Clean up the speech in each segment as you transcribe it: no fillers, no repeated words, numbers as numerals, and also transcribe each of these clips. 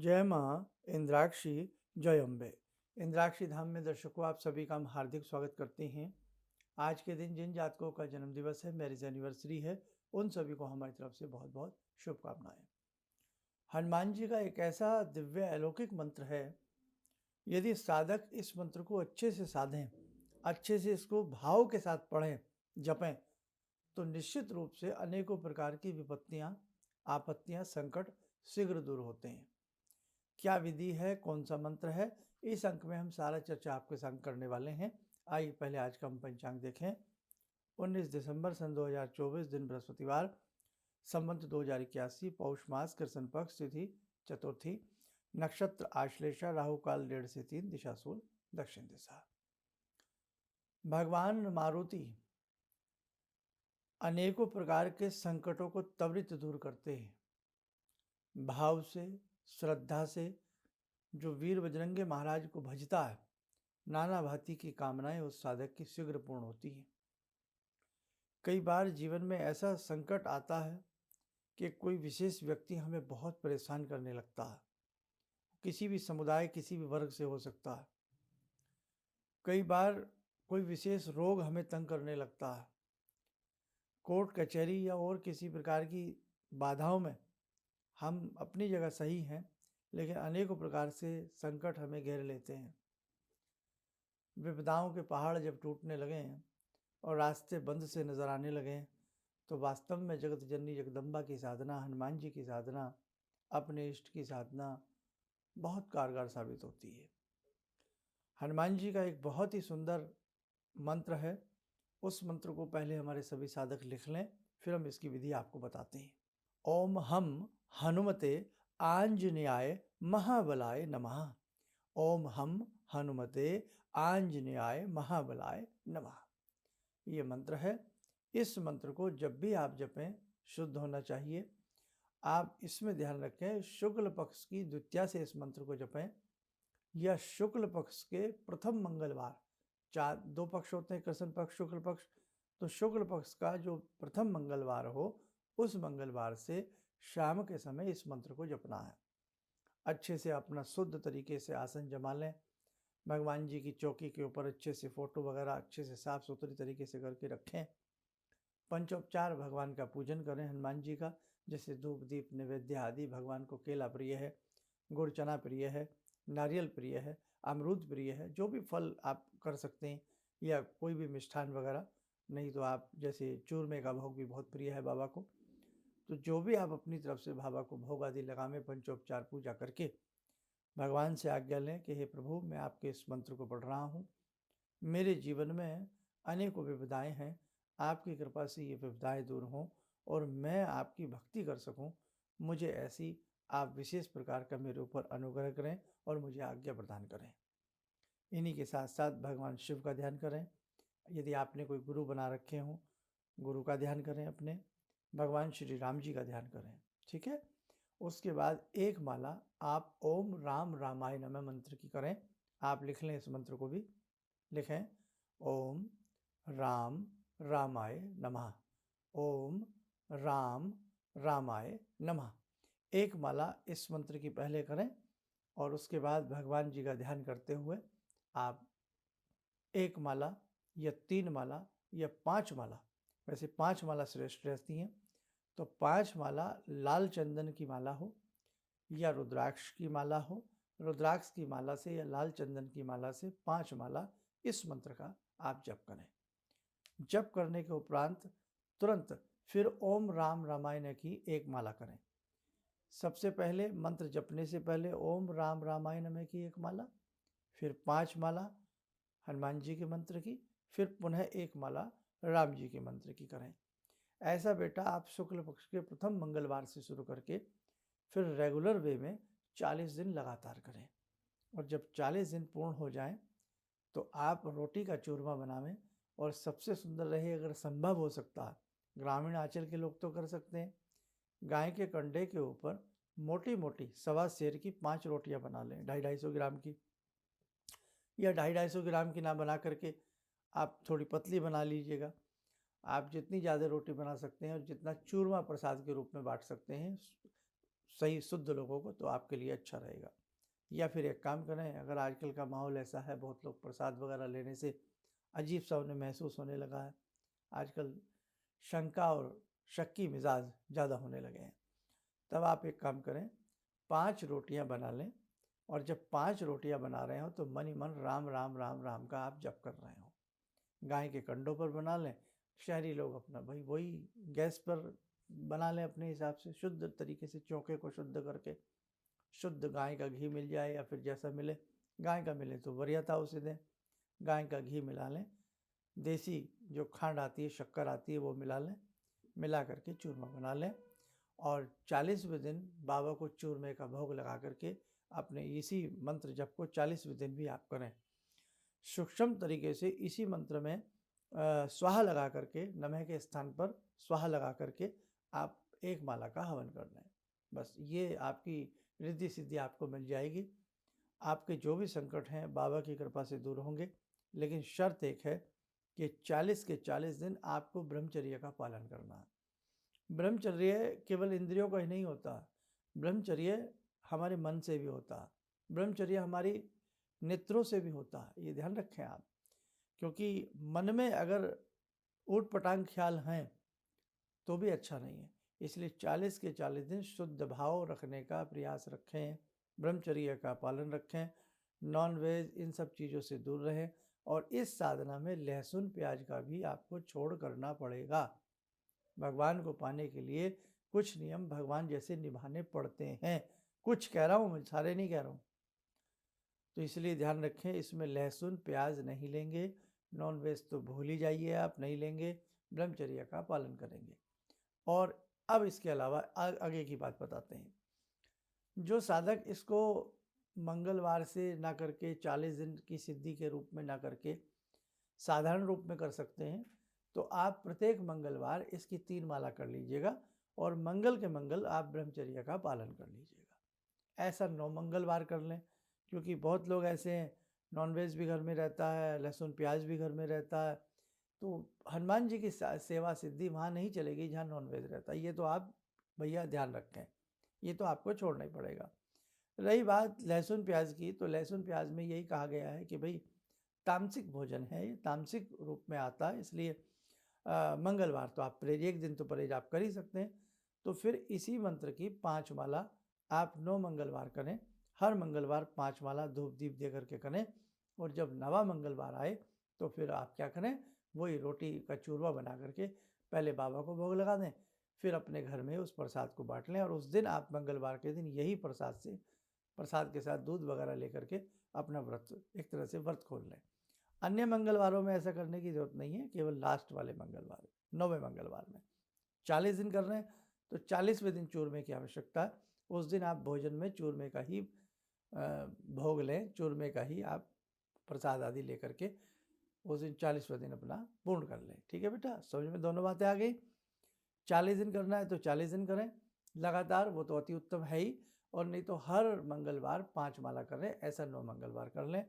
जय माँ इंद्राक्षी, जय अम्बे। इंद्राक्षी धाम में दर्शकों आप सभी का हम हार्दिक स्वागत करते हैं। आज के दिन जिन जातकों का जन्म दिवस है, मैरिज एनिवर्सरी है, उन सभी को हमारी तरफ से बहुत बहुत शुभकामनाएं। हनुमान जी का एक ऐसा दिव्य अलौकिक मंत्र है, यदि साधक इस मंत्र को अच्छे से साधें, अच्छे से इसको भाव के साथ पढ़ें, जपें, तो निश्चित रूप से अनेकों प्रकार की विपत्तियां, आपत्तियां, संकट शीघ्र दूर होते हैं। क्या विधि है, कौन सा मंत्र है, इस अंक में हम सारा चर्चा आपके साथ करने वाले हैं। आइए पहले आज का हम पंचांग देखें। 19 दिसंबर सन 2024, दिन बृहस्पतिवार, संवत 2081, पौष मास, कृष्ण पक्ष, तिथि चतुर्थी, नक्षत्र आश्लेषा, राहु काल 1:30 से 3, दिशा सूल दक्षिण दिशा। भगवान मारुति अनेकों प्रकार के संकटों को त्वरित दूर करते हैं। भाव से, श्रद्धा से जो वीर बजरंगी महाराज को भजता है, नाना भांति की कामनाएं उस साधक की शीघ्र पूर्ण होती हैं। कई बार जीवन में ऐसा संकट आता है कि कोई विशेष व्यक्ति हमें बहुत परेशान करने लगता है। किसी भी समुदाय, किसी भी वर्ग से हो सकता है। कई बार कोई विशेष रोग हमें तंग करने लगता है। कोर्ट कचहरी या और किसी प्रकार की बाधाओं में हम अपनी जगह सही हैं, लेकिन अनेकों प्रकार से संकट हमें घेर लेते हैं। विपदाओं के पहाड़ जब टूटने लगे हैं और रास्ते बंद से नजर आने लगे हैं, तो वास्तव में जगत जननी जगदम्बा की साधना, हनुमान जी की साधना, अपने इष्ट की साधना बहुत कारगर साबित होती है। हनुमान जी का एक बहुत ही सुंदर मंत्र है। उस मंत्र को पहले हमारे सभी साधक लिख लें, फिर हम इसकी विधि आपको बताते हैं। ओम हम हनुमते आंजनेयाय महाबलाय नमः। ओम हम हनुमते आंजनेयाय महाबलाय नमः। ये मंत्र है। इस मंत्र को जब भी आप जपें, शुद्ध होना चाहिए। आप इसमें ध्यान रखें, शुक्ल पक्ष की द्वितीया से इस मंत्र को जपें, या शुक्ल पक्ष के प्रथम मंगलवार। दो पक्ष होते हैं, कृष्ण पक्ष, शुक्ल पक्ष। तो शुक्ल पक्ष का जो प्रथम मंगलवार हो, उस मंगलवार से शाम के समय इस मंत्र को जपना है। अच्छे से अपना शुद्ध तरीके से आसन जमा लें। भगवान जी की चौकी के ऊपर अच्छे से फोटो वगैरह अच्छे से साफ सुथरी तरीके से करके रखें। पंचोपचार भगवान का पूजन करें, हनुमान जी का, जैसे धूप दीप नैवेद्य आदि। भगवान को केला प्रिय है, गुड़ चना प्रिय है, नारियल प्रिय है, अमरूद प्रिय है। जो भी फल आप कर सकते हैं, या कोई भी मिष्ठान वगैरह, नहीं तो आप जैसे चूरमे का भोग भी बहुत प्रिय है बाबा को। तो जो भी आप अपनी तरफ से बाबा को भोग आदि लगावें, पंचोपचार पूजा करके भगवान से आज्ञा लें कि हे प्रभु, मैं आपके इस मंत्र को पढ़ रहा हूँ। मेरे जीवन में अनेकों विपदाएं हैं, आपकी कृपा से ये विपदाएं दूर हों और मैं आपकी भक्ति कर सकूं। मुझे ऐसी आप विशेष प्रकार का मेरे ऊपर अनुग्रह करें और मुझे आज्ञा प्रदान करें। इन्हीं के साथ साथ भगवान शिव का ध्यान करें। यदि आपने कोई गुरु बना रखे हों, गुरु का ध्यान करें। अपने भगवान श्री राम जी का ध्यान करें, ठीक है। उसके बाद एक माला आप ओम राम रामाय नमः मंत्र की करें। आप लिख लें, इस मंत्र को भी लिखें। ओम राम रामाय नमः। ओम राम रामाय नमः। एक माला इस मंत्र की पहले करें और उसके बाद भगवान जी का ध्यान करते हुए आप एक माला या 3 माला या 5 माला, वैसे 5 माला श्रेष्ठ रहती हैं, तो 5 माला लाल चंदन की माला हो या रुद्राक्ष की माला हो। रुद्राक्ष की माला से या लाल चंदन की माला से 5 माला इस मंत्र का आप जप करें। जप करने के उपरांत तुरंत फिर ओम राम रामायण की एक माला करें। सबसे पहले मंत्र जपने से पहले ओम राम रामायण में की एक माला, फिर 5 माला हनुमान जी के मंत्र की, फिर पुनः एक माला राम जी के मंत्र की करें। ऐसा बेटा आप शुक्ल पक्ष के प्रथम मंगलवार से शुरू करके फिर रेगुलर वे में 40 दिन लगातार करें। और जब 40 दिन पूर्ण हो जाएं, तो आप रोटी का चूरमा बनावें। और सबसे सुंदर रहे, अगर संभव हो सकता है, ग्रामीण आंचल के लोग तो कर सकते हैं, गाय के कंडे के ऊपर मोटी मोटी 1.25 सेर की 5 रोटियां बना लें, 250-250 ग्राम की, या 250-250 ग्राम की ना बना करके आप थोड़ी पतली बना लीजिएगा। आप जितनी ज़्यादा रोटी बना सकते हैं और जितना चूरमा प्रसाद के रूप में बांट सकते हैं, सही शुद्ध लोगों को, तो आपके लिए अच्छा रहेगा। या फिर एक काम करें, अगर आजकल का माहौल ऐसा है, बहुत लोग प्रसाद वगैरह लेने से अजीब सा उन्हें महसूस होने लगा है, आजकल शंका और शक्की मिजाज ज़्यादा होने लगे हैं, तब आप एक काम करें, 5 रोटियां बना लें, और जब 5 रोटियां बना रहे हो तो मन ही मन राम राम राम राम का आप जप कर रहे हो। गाय के कंडों पर बना लें, शहरी लोग अपना भाई वही गैस पर बना लें अपने हिसाब से, शुद्ध तरीके से चौके को शुद्ध करके, शुद्ध गाय का घी मिल जाए या फिर जैसा मिले, गाय का मिले तो वरीयता उसे दें, गाय का घी मिला लें, देसी जो खांड आती है, शक्कर आती है, वो मिला लें, मिला करके चूरमा बना लें, और 40वें दिन बाबा को चूरमे का भोग लगा करके अपने इसी मंत्र जप को 40वें दिन भी आप करें। सूक्ष्म तरीके से इसी मंत्र में स्वाहा लगा करके, नमः के स्थान पर स्वाहा लगा करके आप एक माला का हवन कर लें। बस ये आपकी रिद्धि सिद्धि आपको मिल जाएगी। आपके जो भी संकट हैं बाबा की कृपा से दूर होंगे, लेकिन शर्त एक है कि 40 के 40 दिन आपको ब्रह्मचर्य का पालन करना है। ब्रह्मचर्य केवल इंद्रियों का ही नहीं होता, ब्रह्मचर्य हमारे मन से भी होता है, ब्रह्मचर्य हमारी नेत्रों से भी होता है, ये ध्यान रखें आप। क्योंकि मन में अगर ऊट पटांग ख्याल हैं तो भी अच्छा नहीं है, इसलिए 40 के 40 दिन शुद्ध भाव रखने का प्रयास रखें, ब्रह्मचर्य का पालन रखें, नॉन वेज इन सब चीज़ों से दूर रहें, और इस साधना में लहसुन प्याज का भी आपको छोड़ करना पड़ेगा। भगवान को पाने के लिए कुछ नियम भगवान जैसे निभाने पड़ते हैं, कुछ कह रहा हूँ मैं, सारे नहीं कह रहा हूँ, तो इसलिए ध्यान रखें, इसमें लहसुन प्याज नहीं लेंगे, नॉन वेज तो भूल ही जाइए, आप नहीं लेंगे, ब्रह्मचर्य का पालन करेंगे। और अब इसके अलावा आगे की बात बताते हैं। जो साधक इसको मंगलवार से ना करके 40 दिन की सिद्धि के रूप में ना करके साधारण रूप में कर सकते हैं, तो आप प्रत्येक मंगलवार इसकी 3 माला कर लीजिएगा, और मंगल के मंगल आप ब्रह्मचर्य का पालन कर लीजिएगा। ऐसा 9 मंगलवार कर लें, क्योंकि बहुत लोग ऐसे हैं, नॉनवेज भी घर में रहता है, लहसुन प्याज भी घर में रहता है, तो हनुमान जी की सेवा सिद्धि वहाँ नहीं चलेगी जहाँ नॉनवेज रहता है। ये तो आप भैया ध्यान रखें, ये तो आपको छोड़ना ही पड़ेगा। रही बात लहसुन प्याज की, तो लहसुन प्याज में यही कहा गया है कि भाई तामसिक भोजन है, ये तामसिक रूप में आता है, इसलिए मंगलवार तो आप परहेज, एक दिन तो परहेज आप कर ही सकते हैं। तो फिर इसी मंत्र की 5 माला आप 9 मंगलवार करें, हर मंगलवार 5 माला धूप दीप दे करके करें, और जब 9वां मंगलवार आए तो फिर आप क्या करें, वही रोटी का चूरमा बना करके पहले बाबा को भोग लगा दें, फिर अपने घर में उस प्रसाद को बांट लें, और उस दिन आप मंगलवार के दिन यही प्रसाद के साथ दूध वगैरह लेकर के अपना व्रत, एक तरह से व्रत खोल लें। अन्य मंगलवारों में ऐसा करने की जरूरत नहीं है, केवल लास्ट वाले मंगलवार, 9वें मंगलवार में 40 दिन कर रहे हैं तो 40वें दिन चूरमे की आवश्यकता है। उस दिन आप भोजन में चूरमे का ही भोग लें, चूरमे का ही आप प्रसाद आदि लेकर के उस दिन 40वें दिन अपना पूर्ण कर लें। ठीक है बेटा, समझ में दोनों बातें आ गई। 40 दिन करना है तो 40 दिन करें लगातार, वो तो अति उत्तम है ही, और नहीं तो हर मंगलवार 5 माला करें, ऐसा 9 मंगलवार कर लें।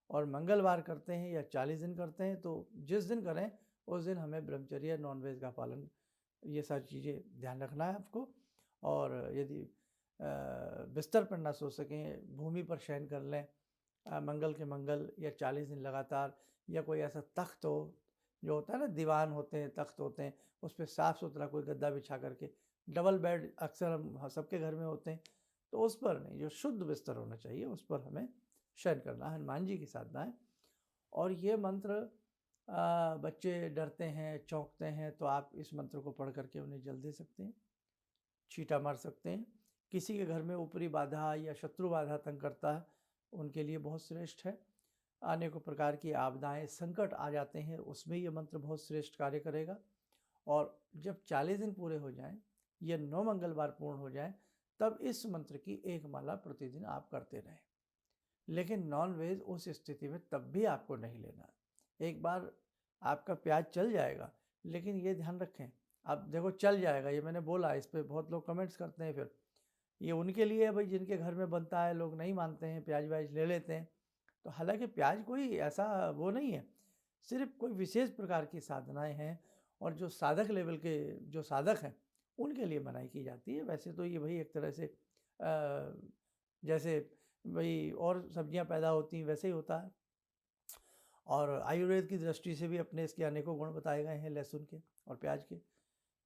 और मंगलवार करते हैं या 40 दिन करते हैं, तो जिस दिन करें उस दिन हमें ब्रह्मचर्य, नॉनवेज का पालन, ये सारी चीज़ें ध्यान रखना है आपको। और यदि बिस्तर पर ना सो सकें, भूमि पर शयन कर लें मंगल के मंगल, या 40 दिन लगातार, या कोई ऐसा तख्त हो, जो होता है ना, दीवान होते हैं, तख्त होते हैं, उस पर साफ़ सुथरा कोई गद्दा बिछा करके, डबल बेड अक्सर हम सबके घर में होते हैं, तो उस पर नहीं, जो शुद्ध बिस्तर होना चाहिए उस पर हमें शयन करना। हनुमान जी की साधना है। और ये मंत्र बच्चे डरते हैं, चौंकते हैं, तो आप इस मंत्र को पढ़ करके उन्हें जल दे सकते हैं, छींटा मार सकते हैं। किसी के घर में ऊपरी बाधा या शत्रु बाधा तंग करता है, उनके लिए बहुत श्रेष्ठ है। अनेकों प्रकार की आपदाएं, संकट आ जाते हैं, उसमें ये मंत्र बहुत श्रेष्ठ कार्य करेगा। और जब 40 दिन पूरे हो जाएं, ये 9 मंगलवार पूर्ण हो जाएं, तब इस मंत्र की 1 माला प्रतिदिन आप करते रहें। लेकिन नॉन वेज उस स्थिति में तब भी आपको नहीं लेना। एक बार आपका प्याज चल जाएगा, लेकिन ये ध्यान रखें, अब देखो चल जाएगा, ये मैंने बोला, इस पर बहुत लोग कमेंट्स करते हैं, फिर ये उनके लिए है भाई जिनके घर में बनता है, लोग नहीं मानते हैं, प्याज व्याज ले लेते हैं। तो हालांकि प्याज कोई ऐसा वो नहीं है, सिर्फ कोई विशेष प्रकार की साधनाएं हैं, और जो साधक लेवल के जो साधक हैं उनके लिए मनाही की जाती है। वैसे तो ये भाई एक तरह से जैसे भाई और सब्जियां पैदा होती हैं वैसे ही होता है। और आयुर्वेद की दृष्टि से भी अपने इसके अनेकों गुण बताए गए हैं लहसुन के और प्याज के।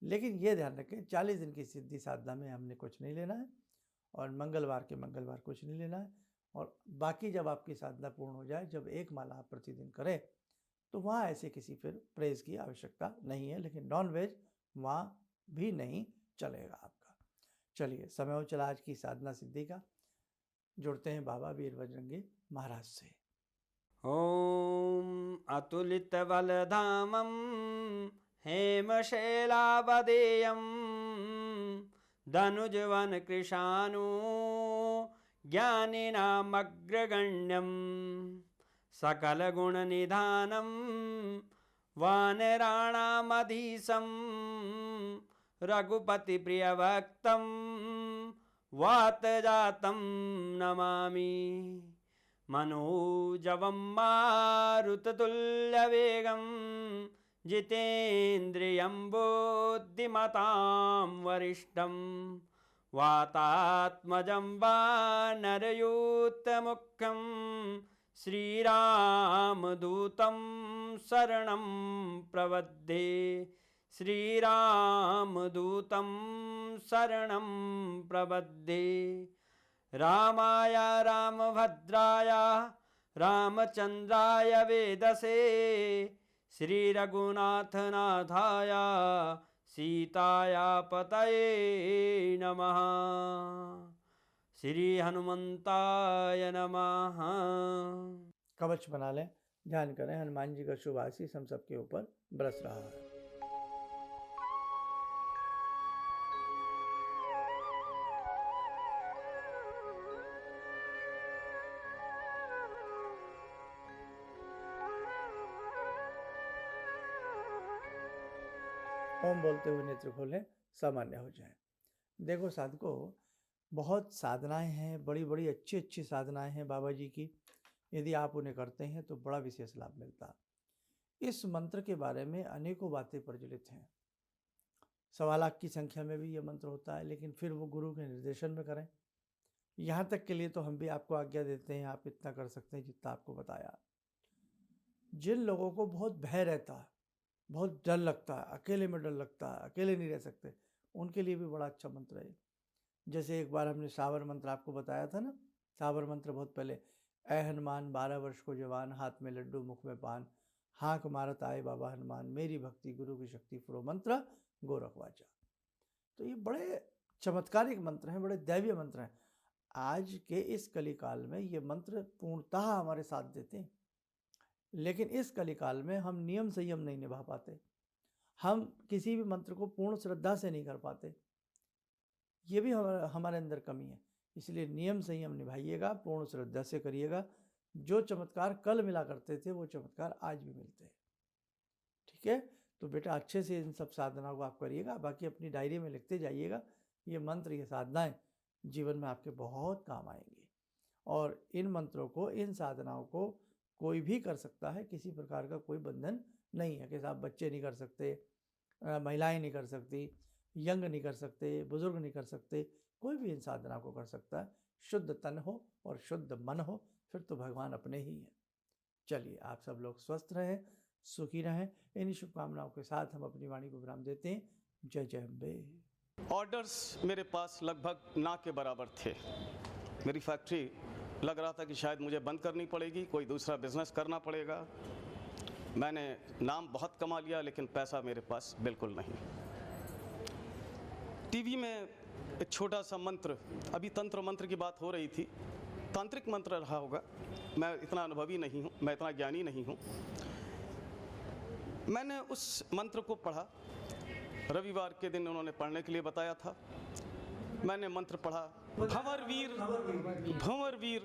लेकिन ये ध्यान रखें 40 दिन की सिद्धि साधना में हमने कुछ नहीं लेना है, और मंगलवार के मंगलवार कुछ नहीं लेना है। और बाकी जब आपकी साधना पूर्ण हो जाए, जब 1 माला आप प्रतिदिन करें, तो वहाँ ऐसे किसी फिर प्रेज की आवश्यकता नहीं है। लेकिन नॉन वेज वहाँ भी नहीं चलेगा आपका। चलिए, समय हो चला आज की साधना सिद्धि का। जुड़ते हैं बाबा वीर बजरंगी महाराज से। ॐ अतुलितबलधामं हेमशैलावदेयं धनुजवनकृशानु ज्ञानिनामग्रगण्यं सकलगुणनिधानं वानराणामधीशं रघुपतिप्रियभक्तं वातजातं नमामि। मनोजवं मारुततुल्यवेगं जितेन्द्रियं बुद्धिमतां वरिष्ठं वातात्मजं वानरयूथमुख्यं श्रीरामदूतं शरणं प्रपद्ये। श्रीरामदूतं शरणं प्रपद्ये। रामाय रामभद्राय रामचन्द्राय वेदसे श्रीरघुनाथनाथाय सीताया पतये नमः। श्री हनुमंताय नमः। कवच बना लें, ध्यान करें हनुमान जी का शुभ आशीष हम सबके ऊपर बरस रहा है। ओम बोलते हुए नेत्र खोलें, सामान्य हो जाए। देखो साधकों, बहुत साधनाएं हैं, बड़ी बड़ी अच्छी अच्छी साधनाएं हैं बाबा जी की। यदि आप उन्हें करते हैं तो बड़ा विशेष लाभ मिलता है। इस मंत्र के बारे में अनेकों बातें प्रचलित हैं। 1.25 लाख की संख्या में भी यह मंत्र होता है, लेकिन फिर वो गुरु के निर्देशन में करें। यहाँ तक के लिए तो हम भी आपको आज्ञा देते हैं, आप इतना कर सकते हैं जितना आपको बताया। जिन लोगों को बहुत भय रहता है, बहुत डर लगता है, अकेले में डर लगता है, अकेले नहीं रह सकते, उनके लिए भी बड़ा अच्छा मंत्र है। जैसे एक बार हमने सावर मंत्र आपको बताया था ना, सावर मंत्र बहुत पहले, ऐ हनुमान 12 वर्ष को जवान, हाथ में लड्डू मुख में पान, हाँक मारत आए बाबा हनुमान, मेरी भक्ति गुरु की शक्ति फुरो मंत्र गोरखवाचा। तो ये बड़े चमत्कारिक मंत्र हैं, बड़े दैवीय मंत्र हैं। आज के इस कलिकाल में ये मंत्र पूर्णतः हमारे साथ देते हैं, लेकिन इस कलिकाल में हम नियम संयम नहीं निभा पाते, हम किसी भी मंत्र को पूर्ण श्रद्धा से नहीं कर पाते। ये भी हमारे अंदर कमी है। इसलिए नियम संयम निभाइएगा, पूर्ण श्रद्धा से करिएगा। जो चमत्कार कल मिला करते थे वो चमत्कार आज भी मिलते हैं। ठीक है, तो बेटा अच्छे से इन सब साधनाओं को आप करिएगा। बाकी अपनी डायरी में लिखते जाइएगा। ये मंत्र, ये साधनाएं जीवन में आपके बहुत काम आएंगी। और इन मंत्रों को, इन साधनाओं को कोई भी कर सकता है, किसी प्रकार का कोई बंधन नहीं है कि साहब बच्चे नहीं कर सकते, महिलाएं नहीं कर सकती, यंग नहीं कर सकते, बुजुर्ग नहीं कर सकते। कोई भी इन साधना को कर सकता है। शुद्ध तन हो और शुद्ध मन हो, फिर तो भगवान अपने ही हैं। चलिए, आप सब लोग स्वस्थ रहें, सुखी रहें। इन्हीं शुभकामनाओं के साथ हम अपनी वाणी को विराम देते हैं। जय जय अम्बे। ऑर्डर्स मेरे पास लगभग ना के बराबर थे। मेरी फैक्ट्री लग रहा था कि शायद मुझे बंद करनी पड़ेगी, कोई दूसरा बिजनेस करना पड़ेगा। मैंने नाम बहुत कमा लिया, लेकिन पैसा मेरे पास बिल्कुल नहीं। टीवी में एक छोटा सा मंत्र, अभी तंत्र मंत्र की बात हो रही थी, तांत्रिक मंत्र रहा होगा। मैं इतना अनुभवी नहीं हूँ, मैं इतना ज्ञानी नहीं हूँ। मैंने उस मंत्र को पढ़ा। रविवार के दिन उन्होंने पढ़ने के लिए बताया था। मैंने मंत्र पढ़ा, भंवर वीर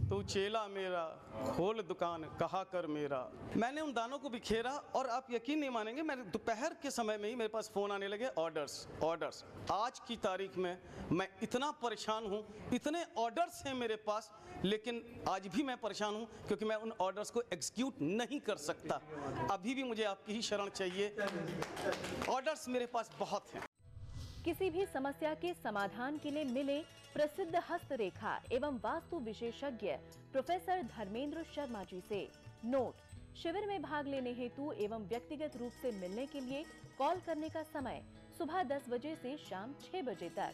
तू चेला मेरा, खोल दुकान कहा कर मेरा। मैंने उन दानों को बिखेरा और आप यकीन नहीं मानेंगे, मैंने दोपहर के समय में ही मेरे पास फ़ोन आने लगे, ऑर्डर्स। आज की तारीख में मैं इतना परेशान हूँ, इतने ऑर्डर्स हैं मेरे पास, लेकिन आज भी मैं परेशान हूँ क्योंकि मैं उन ऑर्डर्स को एग्जीक्यूट नहीं कर सकता। अभी भी मुझे आपकी ही शरण चाहिए। ऑर्डर्स मेरे पास बहुत हैं। किसी भी समस्या के समाधान के लिए मिले प्रसिद्ध हस्तरेखा एवं वास्तु विशेषज्ञ प्रोफेसर धर्मेंद्र शर्मा जी से। नोट: शिविर में भाग लेने हेतु एवं व्यक्तिगत रूप से मिलने के लिए कॉल करने का समय सुबह 10 बजे से शाम 6 बजे तक।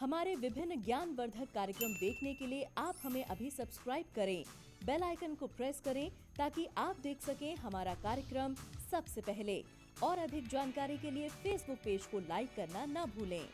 हमारे विभिन्न ज्ञानवर्धक कार्यक्रम देखने के लिए आप हमें अभी सब्सक्राइब करें, बेल आइकन को प्रेस करें ताकि आप देख सकें हमारा कार्यक्रम सबसे पहले। और अधिक जानकारी के लिए फेसबुक पेज को लाइक करना न भूलें।